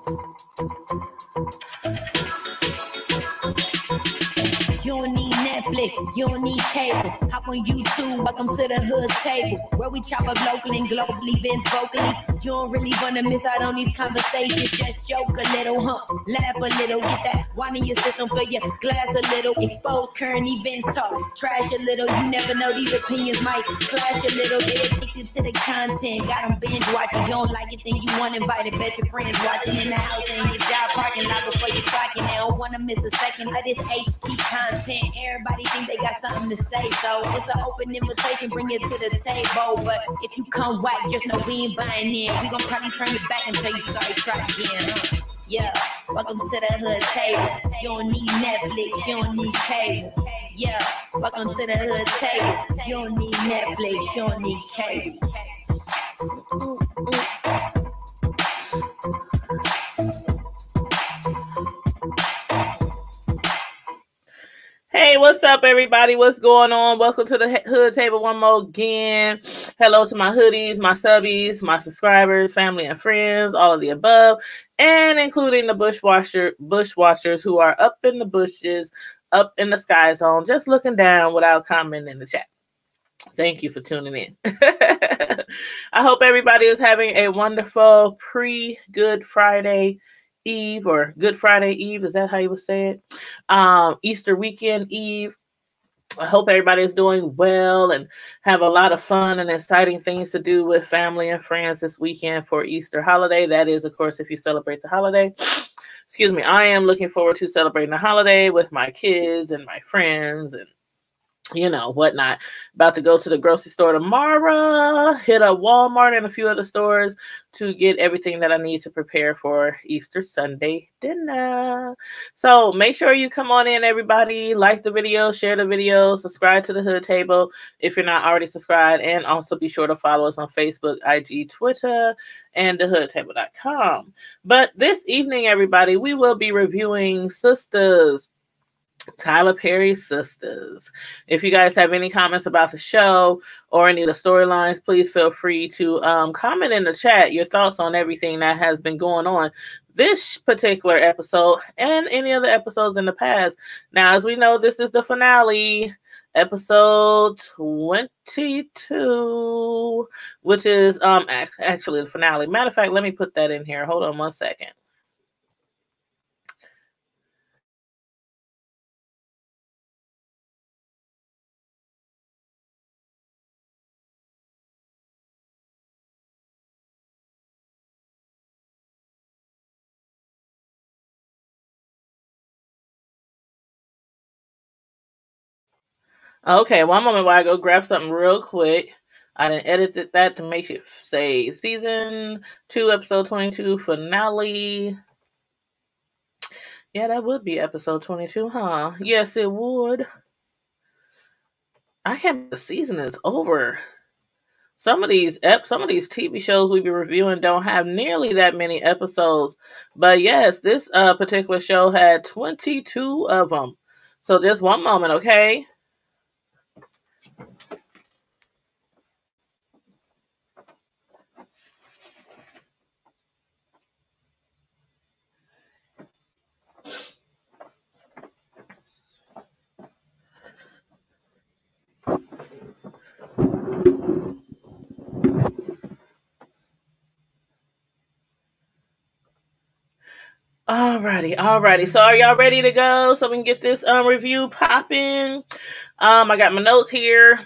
You don't need Netflix, you don't need cable. Hop on YouTube, welcome to the hood table, where we chop up locally and globally, Vince vocally. You don't really wanna miss out on these conversations. Just joke a little, laugh a little, get that wine in your system, fill your glass a little, expose current events, talk trash a little. You never know, these opinions might clash a little. They addicted to the content, got them binge watching. You don't like it, then you want invited. Bet your friends watching in the house and your job parking lot before you clocking. They don't wanna miss a second of this HT content. Everybody think they got something to say, so it's an open invitation, bring it to the table. But if you come whack, just know we ain't buying in. We gon' probably turn it back and tell you sorry, try again. Yeah, welcome to the hood table. You don't need Netflix, you don't need cable. Yeah, welcome to the hood table. You don't need Netflix, you don't need cable. Hey, what's up, everybody? What's going on? Welcome to the Hood Table one more again. Hello to my hoodies, my subbies, my subscribers, family and friends, all of the above, and including the bush watchers who are up in the bushes, up in the sky zone, just looking down without commenting in the chat. Thank you for tuning in. I hope everybody is having a wonderful pre-Good Friday Eve, or Good Friday Eve. Is that how you would say it? Easter weekend Eve. I hope everybody is doing well and have a lot of fun and exciting things to do with family and friends this weekend for Easter holiday. That is, of course, if you celebrate the holiday. Excuse me. I am looking forward to celebrating the holiday with my kids and my friends and whatnot. About to go to the grocery store tomorrow, hit up Walmart and a few other stores to get everything that I need to prepare for Easter Sunday dinner. So make sure you come on in, everybody. Like the video, share the video, subscribe to the Hood Table if you're not already subscribed, and also be sure to follow us on Facebook, IG, Twitter, and thehoodtable.com. But this evening, everybody, we will be reviewing Sistas, Tyler Perry's Sistas. If you guys have any comments about the show or any of the storylines, please feel free to comment in the chat your thoughts on everything that has been going on this particular episode and any other episodes in the past. Now, as we know, this is the finale, episode 22, which is actually the finale. Matter of fact, let me put that in here. Hold on one second. Okay, one moment while I go grab something real quick. I done edited that to make it say season 2, episode 22 finale. Yeah, that would be episode 22, huh? Yes, it would. I can't believe the season is over. Some of these TV shows we be reviewing don't have nearly that many episodes. But yes, this particular show had 22 of them. So just one moment, okay? Alrighty. So are y'all ready to go so we can get this review popping? I got my notes here.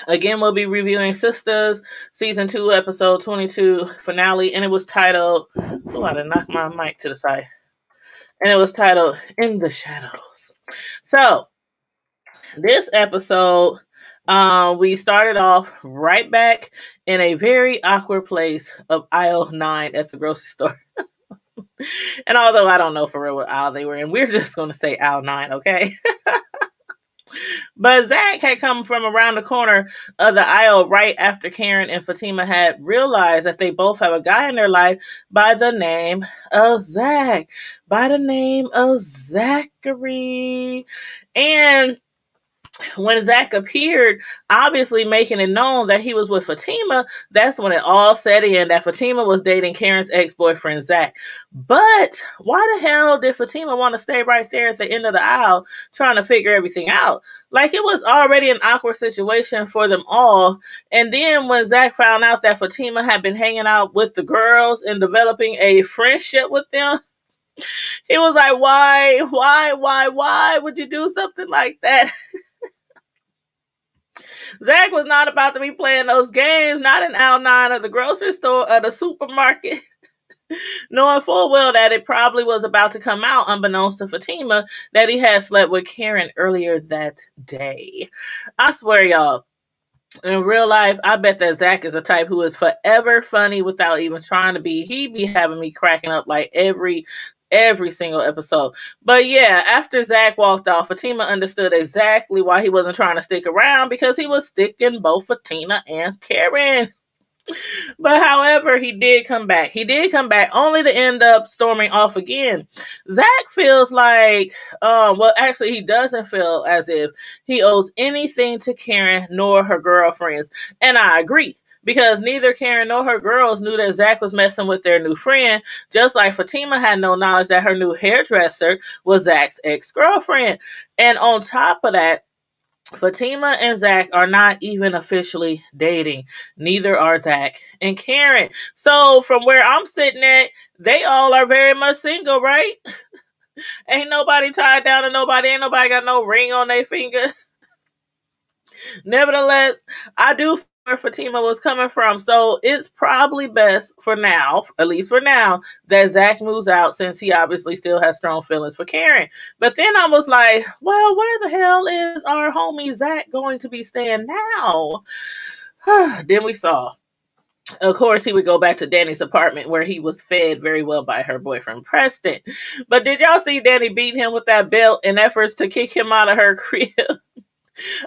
Again, we'll be reviewing Sistas, season 2, episode 22 finale, and it was titled, oh, I done knocked my mic to the side. And it was titled In the Shadows. So this episode, we started off right back in a very awkward place of aisle 9 at the grocery store. And although I don't know for real what aisle they were in, we're just going to say aisle 9, okay? But Zach had come from around the corner of the aisle right after Karen and Fatima had realized that they both have a guy in their life by the name of Zach. By the name of Zachary. And when Zach appeared, obviously making it known that he was with Fatima, that's when it all set in that Fatima was dating Karen's ex-boyfriend, Zach. But why the hell did Fatima want to stay right there at the end of the aisle trying to figure everything out? Like, it was already an awkward situation for them all. And then when Zach found out that Fatima had been hanging out with the girls and developing a friendship with them, he was like, why would you do something like that? Zach was not about to be playing those games, not in aisle 9 of the grocery store or the supermarket, knowing full well that it probably was about to come out, unbeknownst to Fatima, that he had slept with Karen earlier that day. I swear, y'all, in real life, I bet that Zach is a type who is forever funny without even trying to be. He be having me cracking up like every single episode. But yeah, after Zach walked off, Fatima understood exactly why he wasn't trying to stick around, because he was sticking both Fatima and Karen. But however, he did come back. He did come back only to end up storming off again. Zach feels like, well, actually, he doesn't feel as if he owes anything to Karen nor her girlfriends. And I agree. Because neither Karen nor her girls knew that Zach was messing with their new friend, just like Fatima had no knowledge that her new hairdresser was Zach's ex-girlfriend. And on top of that, Fatima and Zach are not even officially dating. Neither are Zach and Karen. So from where I'm sitting at, they all are very much single, right? Ain't nobody tied down to nobody. Ain't nobody got no ring on their finger. Nevertheless, I do feel where Fatima was coming from. So it's probably best for now, at least for now, that Zach moves out, since he obviously still has strong feelings for Karen. But then I was like, well, where the hell is our homie Zach going to be staying now? Then we saw, of course, he would go back to Danny's apartment, where he was fed very well by her boyfriend, Preston. But did y'all see Danny beating him with that belt in efforts to kick him out of her crib?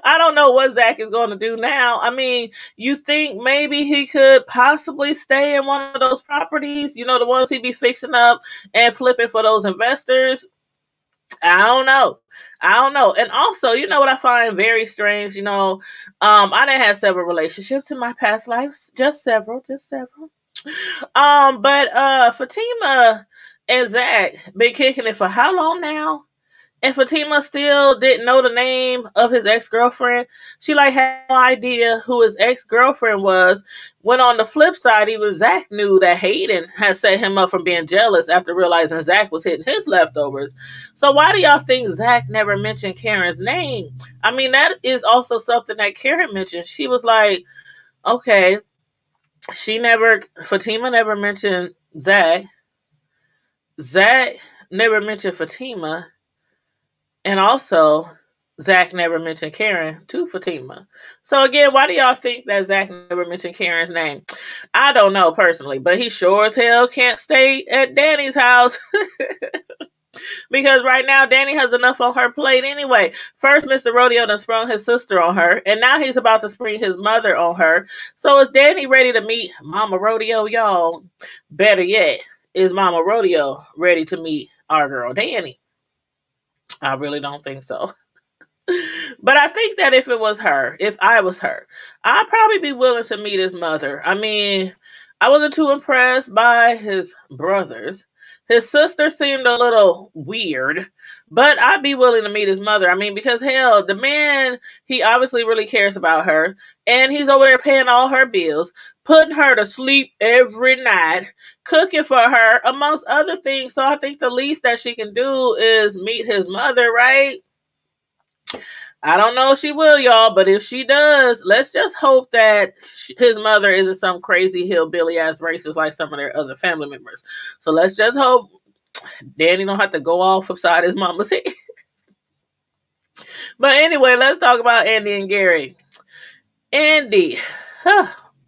I don't know what Zach is going to do now. I mean, you think maybe he could possibly stay in one of those properties, you know, the ones he'd be fixing up and flipping for those investors? I don't know. And also, you know what I find very strange? You know, I done had several relationships in my past lives, just several. But Fatima and Zach been kicking it for how long now? And Fatima still didn't know the name of his ex-girlfriend. She like had no idea who his ex-girlfriend was. When on the flip side, even Zach knew that Hayden had set him up from being jealous after realizing Zach was hitting his leftovers. So why do y'all think Zach never mentioned Karen's name? I mean, that is also something that Karen mentioned. She was like, okay, Fatima never mentioned Zach. Zach never mentioned Fatima. And also, Zach never mentioned Karen to Fatima. So again, why do y'all think that Zach never mentioned Karen's name? I don't know personally, but he sure as hell can't stay at Danny's house. Because right now, Danny has enough on her plate anyway. First, Mr. Rodeo done sprung his sister on her, and now he's about to spring his mother on her. So is Danny ready to meet Mama Rodeo, y'all? Better yet, is Mama Rodeo ready to meet our girl Danny? I really don't think so. But I think that if I was her, I'd probably be willing to meet his mother. I mean, I wasn't too impressed by his brothers. His sister seemed a little weird, but I'd be willing to meet his mother. I mean, because hell, the man, he obviously really cares about her, and he's over there paying all her bills, putting her to sleep every night, cooking for her, amongst other things. So I think the least that she can do is meet his mother, right? I don't know if she will, y'all, but if she does, let's just hope that his mother isn't some crazy hillbilly-ass racist like some of their other family members. So let's just hope Danny don't have to go off upside his mama's head. But anyway, let's talk about Andy and Gary. Andy,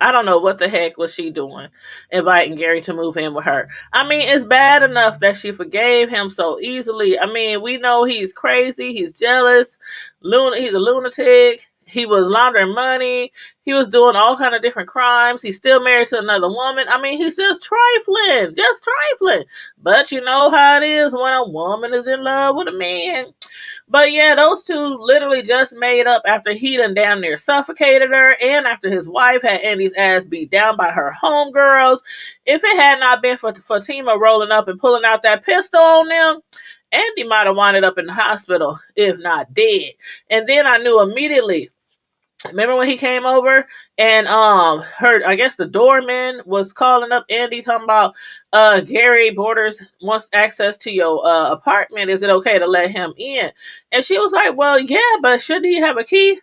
I don't know what the heck was she doing, inviting Gary to move in with her. I mean, it's bad enough that she forgave him so easily. I mean, we know he's crazy, he's jealous, he's a lunatic, he was laundering money, he was doing all kind of different crimes, he's still married to another woman. I mean, he's just trifling. But you know how it is when a woman is in love with a man. But yeah, those two literally just made up after he done damn near suffocated her, and after his wife had Andy's ass beat down by her homegirls. If it had not been for Fatima rolling up and pulling out that pistol on them, Andy might have wound up in the hospital, if not dead. And then I knew immediately. Remember when he came over and heard, I guess the doorman was calling up Andy talking about Gary Borders wants access to your apartment. Is it okay to let him in? And she was like, well, yeah, but shouldn't he have a key?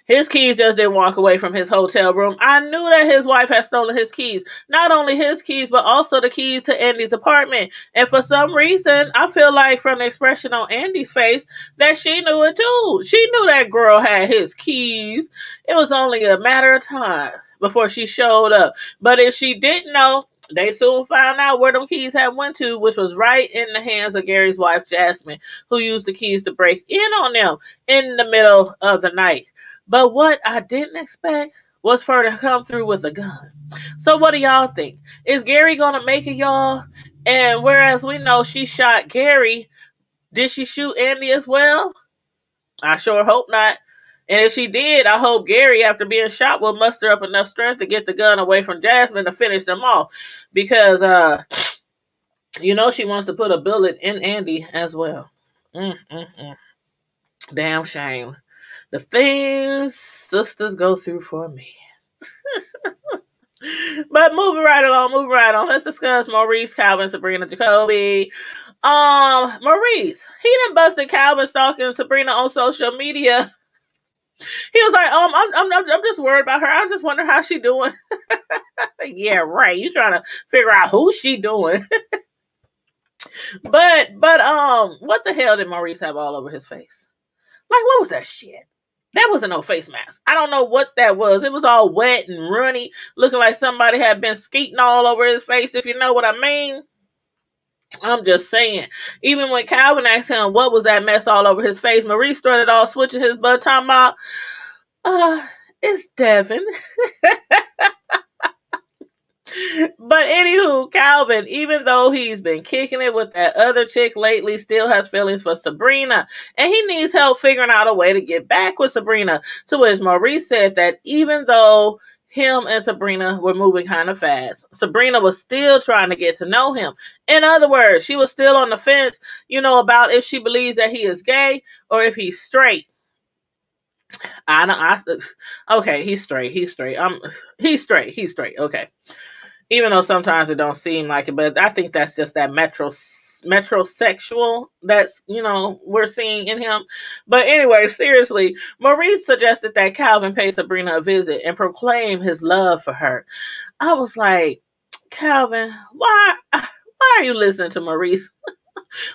His keys just didn't walk away from his hotel room. I knew that his wife had stolen his keys. Not only his keys, but also the keys to Andy's apartment. And for some reason, I feel like from the expression on Andy's face, that she knew it too. She knew that girl had his keys. It was only a matter of time before she showed up. But if she didn't know, they soon found out where them keys had went to, which was right in the hands of Gary's wife, Jasmine, who used the keys to break in on them in the middle of the night. But what I didn't expect was for her to come through with a gun. So what do y'all think? Is Gary going to make it, y'all? And whereas we know she shot Gary, did she shoot Andy as well? I sure hope not. And if she did, I hope Gary, after being shot, will muster up enough strength to get the gun away from Jasmine to finish them off. Because, you know, she wants to put a bullet in Andy as well. Damn shame. The things sisters go through for me. But moving right along. Let's discuss Maurice, Calvin, Sabrina, Jacoby. Maurice, he done busted Calvin stalking Sabrina on social media. He was like, I'm just worried about her. I just wonder how she doing. Yeah, right. You trying to figure out who she doing. But what the hell did Maurice have all over his face? Like, what was that shit? That wasn't no face mask. I don't know what that was. It was all wet and runny, looking like somebody had been skeeting all over his face, if you know what I mean. I'm just saying. Even when Calvin asked him what was that mess all over his face, Maurice started all switching his butt, talking about, it's Devin. But anywho, Calvin, even though he's been kicking it with that other chick lately, still has feelings for Sabrina. And he needs help figuring out a way to get back with Sabrina. To which Maurice said that even though him and Sabrina were moving kind of fast, Sabrina was still trying to get to know him. In other words, she was still on the fence, you know, about if she believes that he is gay or if he's straight. Okay, he's straight. He's straight. Okay. Even though sometimes it don't seem like it, but I think that's just that metrosexual that's, you know, we're seeing in him. But anyway, seriously, Maurice suggested that Calvin pay Sabrina a visit and proclaim his love for her. I was like, Calvin, why are you listening to Maurice?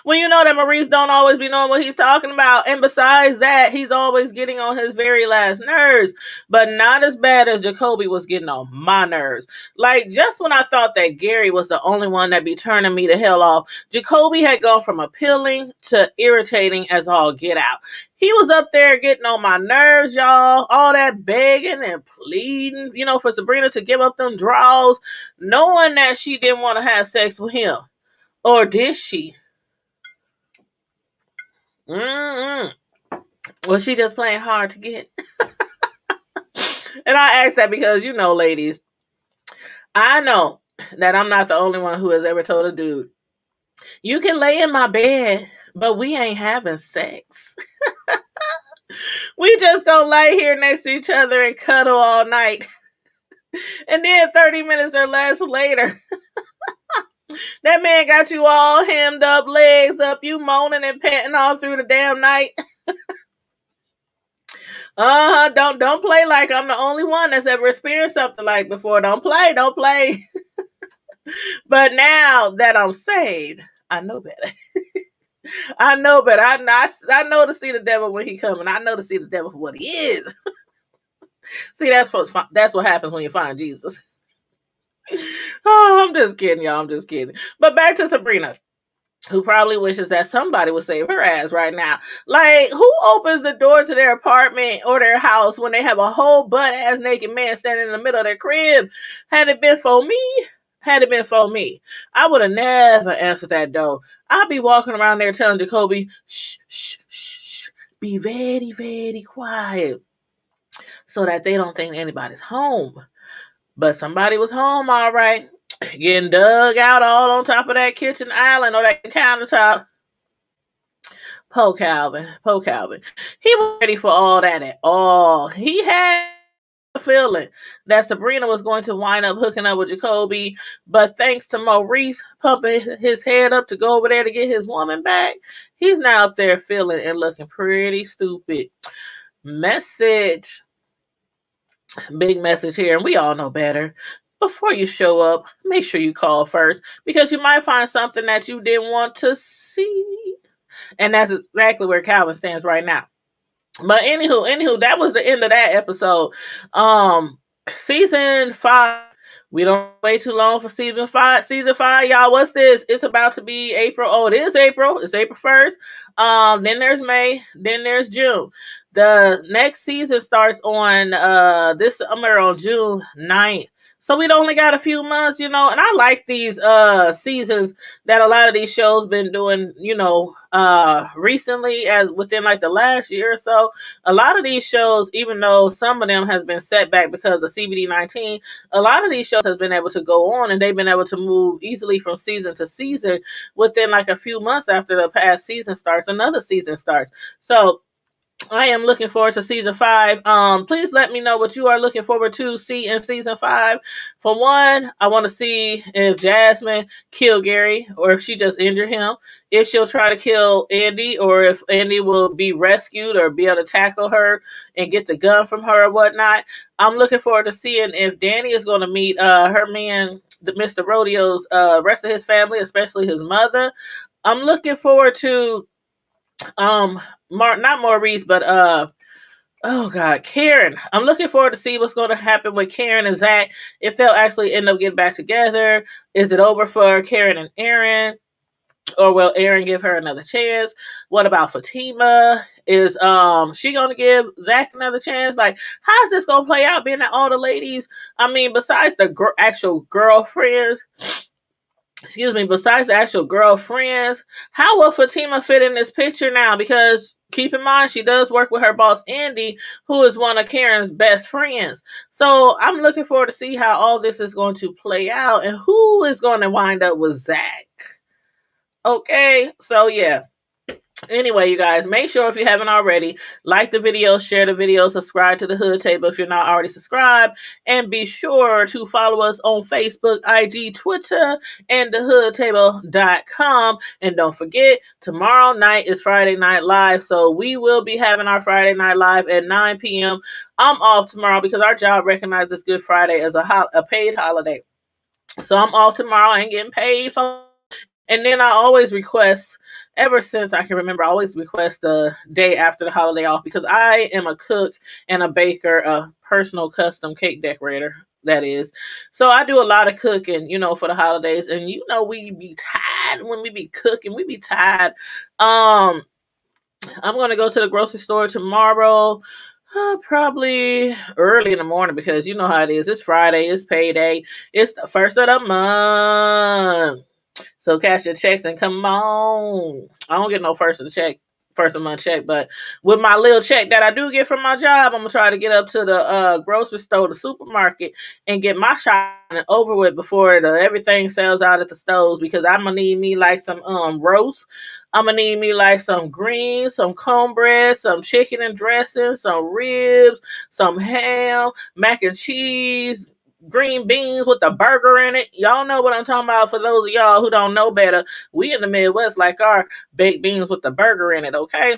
When you know that Maurice don't always be knowing what he's talking about. And besides that, he's always getting on his very last nerves. But not as bad as Jacoby was getting on my nerves. Like, just when I thought that Gary was the only one that be turning me the hell off, Jacoby had gone from appealing to irritating as all get out. He was up there getting on my nerves, y'all. All that begging and pleading, you know, for Sabrina to give up them draws, knowing that she didn't want to have sex with him. Or did she? Was she just playing hard to get? And I ask that because, you know, ladies, I know that I'm not the only one who has ever told a dude, you can lay in my bed, but we ain't having sex. We just gonna lay here next to each other and cuddle all night. And then 30 minutes or less later, that man got you all hemmed up, legs up, you moaning and panting all through the damn night. Don't play like I'm the only one that's ever experienced something like before. Don't play. But now that I'm saved, I know better. I know better. I know to see the devil when he coming. I know to see the devil for what he is. See, that's what happens when you find Jesus. Oh, I'm just kidding, y'all. I'm just kidding. But back to Sabrina, who probably wishes that somebody would save her ass right now. Like, who opens the door to their apartment or their house when they have a whole butt-ass naked man standing in the middle of their crib? Had it been for me, had it been for me, I would have never answered that door. I'd be walking around there telling Jacoby, shh, shh, shh, be very, very quiet so that they don't think anybody's home. But somebody was home, all right, getting dug out all on top of that kitchen island or that countertop. Poor Calvin. He was ready for all that at all. He had a feeling that Sabrina was going to wind up hooking up with Jacoby, but thanks to Maurice pumping his head up to go over there to get his woman back, he's now up there feeling and looking pretty stupid. Message. Big message here, and we all know better. Before you show up, make sure you call first, because you might find something that you didn't want to see. And that's exactly where Calvin stands right now. But anywho, that was the end of that episode. Season 5. We don't wait too long for season 5. Season 5, y'all. What's this? It's about to be April. Oh, it is April. It's April 1st. Then there's May. Then there's June. The next season starts on this summer on June 9th. So we only got a few months, and I like these seasons that a lot of these shows been doing, recently, as within like the last year or so. A lot of these shows, even though some of them has been set back because of CBD-19, a lot of these shows has been able to go on, and they've been able to move easily from season to season. Within like a few months after the past season starts, another season starts. So I am looking forward to season 5. Please let me know what you are looking forward to see in season 5. For one, I want to see if Jasmine killed Gary, or if she just injured him. If she'll try to kill Andy, or if Andy will be rescued or be able to tackle her and get the gun from her or whatnot. I'm looking forward to seeing if Danny is going to meet her man, Mr. Rodeo's rest of his family, especially his mother. I'm looking forward to not Maurice, but Karen. I'm looking forward to see what's going to happen with Karen and Zach, if they'll actually end up getting back together. Is it over for Karen and Aaron, or will Aaron give her another chance? What about Fatima? Is she going to give Zach another chance? Like, how is this going to play out, being that all the ladies, besides the actual girlfriends, besides the actual girlfriends, how will Fatima fit in this picture now? Because keep in mind, she does work with her boss, Andy, who is one of Karen's best friends. So I'm looking forward to see how all this is going to play out and who is going to wind up with Zach. Okay, so yeah. Anyway, you guys, make sure if you haven't already, like the video, share the video, subscribe to the Hood Table if you're not already subscribed, and be sure to follow us on Facebook, IG, Twitter, and thehoodtable.com. And don't forget, tomorrow night is Friday Night Live, so we will be having our Friday Night Live at 9 p.m. I'm off tomorrow because our job recognizes Good Friday as a paid holiday. So I'm off tomorrow. I ain't getting paid for. And then I always request, ever since I can remember, I always request the day after the holiday off, because I am a cook and a baker, a personal custom cake decorator, that is. So I do a lot of cooking, for the holidays. And we be tired when we be cooking. We be tired. I'm going to go to the grocery store tomorrow. Probably early in the morning, because you know how it is. It's Friday. It's payday. It's the first of the month. So cash your checks and come on. I don't get no first of the month check, but with my little check that I do get from my job, I'm gonna try to get up to the grocery store, the supermarket, and get my shopping over with before everything sells out at the stores, because I'm gonna need me like some roast. I'm gonna need me like some greens, some cornbread, some chicken and dressing, some ribs, some ham, mac and cheese, green beans with the burger in it. Y'all know what I'm talking about. For those of y'all who don't know better, we in the Midwest like our baked beans with the burger in it, okay?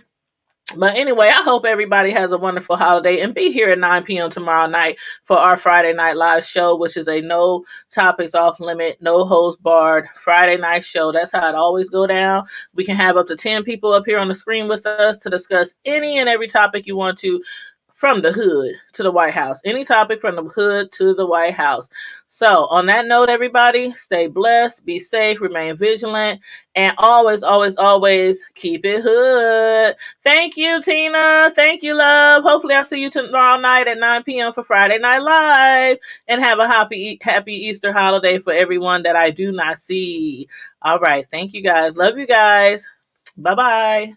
But anyway, I hope everybody has a wonderful holiday, and be here at 9 p.m. tomorrow night for our Friday Night Live show, which is a no topics off limit, no host barred Friday night show. That's how it always go down. We can have up to 10 people up here on the screen with us to discuss any and every topic you want to from the hood to the White House. Any topic from the hood to the White House. So on that note, everybody, stay blessed, be safe, remain vigilant, and always, always, always keep it hood. Thank you, Tina. Thank you, love. Hopefully I'll see you tomorrow night at 9 p.m. for Friday Night Live. And have a happy Easter holiday for everyone that I do not see. All right. Thank you, guys. Love you guys. Bye-bye.